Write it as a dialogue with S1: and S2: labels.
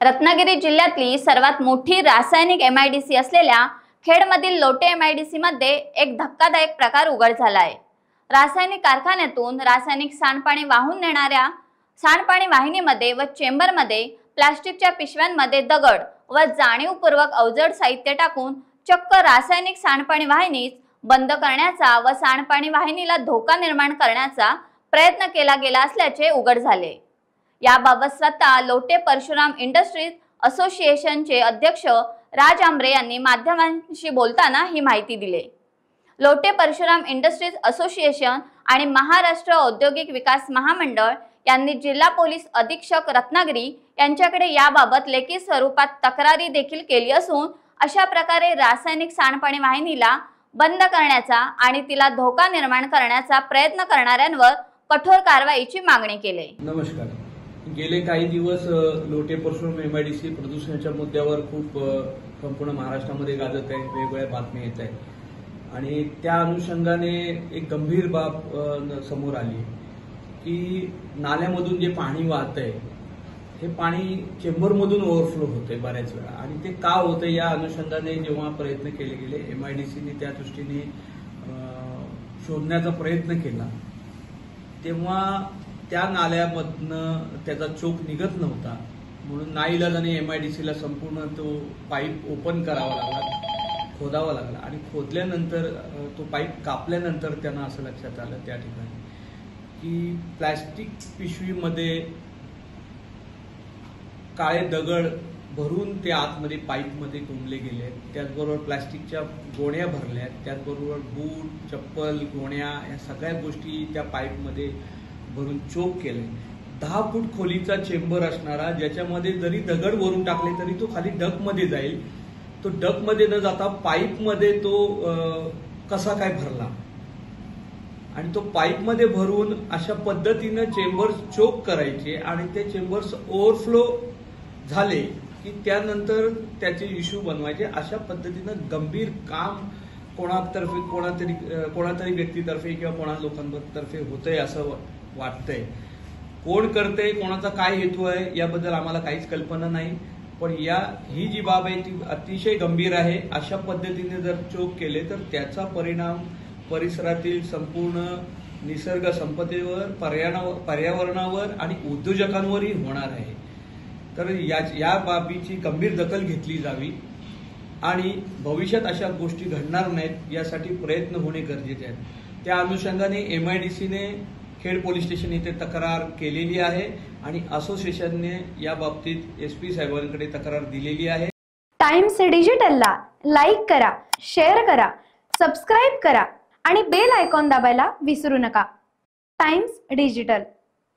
S1: रत्नागिरी जिल्ह्यातली सर्वात मोठी रासायनिक एमआयडीसी असलेल्या खेडमधील लोटे एमआयडीसी मध्ये एक धक्कादायक प्रकार उघड झाला आहे। रासायनिक कारखान्यातून रासायनिक सांडपाणी वाहून नेणाऱ्या सांडपाणी वाहिनीमध्ये व चेंबरमध्ये प्लास्टिकच्या पिशव्यांमध्ये दगड व जाणीवपूर्वक अवजड साहित्य टाकून चक्क रासायनिक सांडपाणी वाहिनीच बंद करण्याचा व सांडपाणी वाहिनीला धोका निर्माण करण्याचा प्रयत्न केला गेला असल्याचे उघड झाले। याबाबत स्वतः लोटे परशुराम इंडस्ट्रीज असोसिएशनचे अध्यक्ष राज आंब्रे यांनी माध्यमांशी बोलताना ही माहिती दिली। लोटे परशुराम इंडस्ट्रीज असोसिएशन आणि महाराष्ट्र औद्योगिक विकास महामंडळ यांनी जिल्हा पोलीस अधीक्षक रत्नागिरी यांच्याकडे याबाबत लेखी स्वरूपात तक्रारी देखील केली असून अशा प्रकारे रासायनिक सांडपाणी वाहिनीला बंद करण्याचा आणि तिला धोका निर्माण करण्याचा प्रयत्न करणाऱ्यांवर कठोर कारवाईची मागणी केली।
S2: नमस्कार। गेले काही दिवस लोटे परशुराम एमआयडीसी प्रदूषणाच्या मुद्द्यावर खूप संपूर्ण महाराष्ट्रामध्ये गाजत आहे, वेगवेगळ्या बातम्या येत आहेत आणि त्या अनुषंगाने एक गंभीर बाब समोर आली की नाल्यामधून जे पाणी वाहत आहे हे पाणी चेंबरमधून ओव्हरफ्लो होतंय बऱ्याच वेळा आणि ते का होतंय या अनुषंगाने जेव्हा प्रयत्न केले गेले एमआयडीसीने त्या दृष्टीने शोधण्याचा प्रयत्न केला तेव्हा त्या नाल्यामधनं त्याचा चोक निघत नव्हता म्हणून नाईलाजाने एमआयडीसीला संपूर्ण तो पाईप ओपन करावा लागला, खोदावा लागला आणि खोदल्यानंतर तो पाईप कापल्यानंतर त्यांना असं लक्षात आलं त्या ठिकाणी की प्लास्टिक पिशवीमध्ये काळे दगड भरून ते आतमध्ये पाईपमध्ये कोंबले गेले। त्याचबरोबर प्लास्टिकच्या गोण्या भरल्या, त्याचबरोबर बूट, चप्पल, गोण्या या सगळ्या गोष्टी त्या पाईपमध्ये भरून चोक केले। 10 फूट खोलीचा चेंबर असणारा ज्याच्यामध्ये जरी दगड वरून टाकले तरी तो खाली डकमध्ये जाईल, तो डकमध्ये न जाता पाईपमध्ये तो कसा काय भरला आणि तो पाईपमध्ये भरून अशा पद्धतीनं चेंबर्स चोक करायचे आणि ते चेंबर्स ओव्हरफ्लो झाले की त्यानंतर त्याचे इश्यू बनवायचे। अशा पद्धतीनं गंभीर काम कोणातरी व्यक्तीतर्फे किंवा कोणा लोकांतर्फे होतंय असं वाटतंय। कोण करतंय, कोणाचा काय हेतू आहे याबद्दल आम्हाला काहीच कल्पना नाही, पण ही जी बाब आहे ती अतिशय गंभीर आहे। अशा पद्धतीने जर चोक केले तर त्याचा परिणाम परिसरातील संपूर्ण निसर्ग संपदेवर, पर्यावरणावर आणि उद्योजकांवरही होणार आहे। तर या बाबीची गंभीर दखल घेतली जावी आणि भविष्यात अशा गोष्टी घडणार नाहीत यासाठी प्रयत्न होणे गरजेचे आहे। त्या अनुषंगाने एमआयडीसीने खेड पोलीस स्टेशन येथे तक्रार केलेली आहे आणि असोसिएशनने या बाबतीत एसपी साहेबांकडे तक्रार दिलेली आहे।
S3: टाइम्स डिजिटलला लाईक करा, शेअर करा, सबस्क्राइब करा आणि बेल आयकॉन दाबायला विसरू नका। Times digital.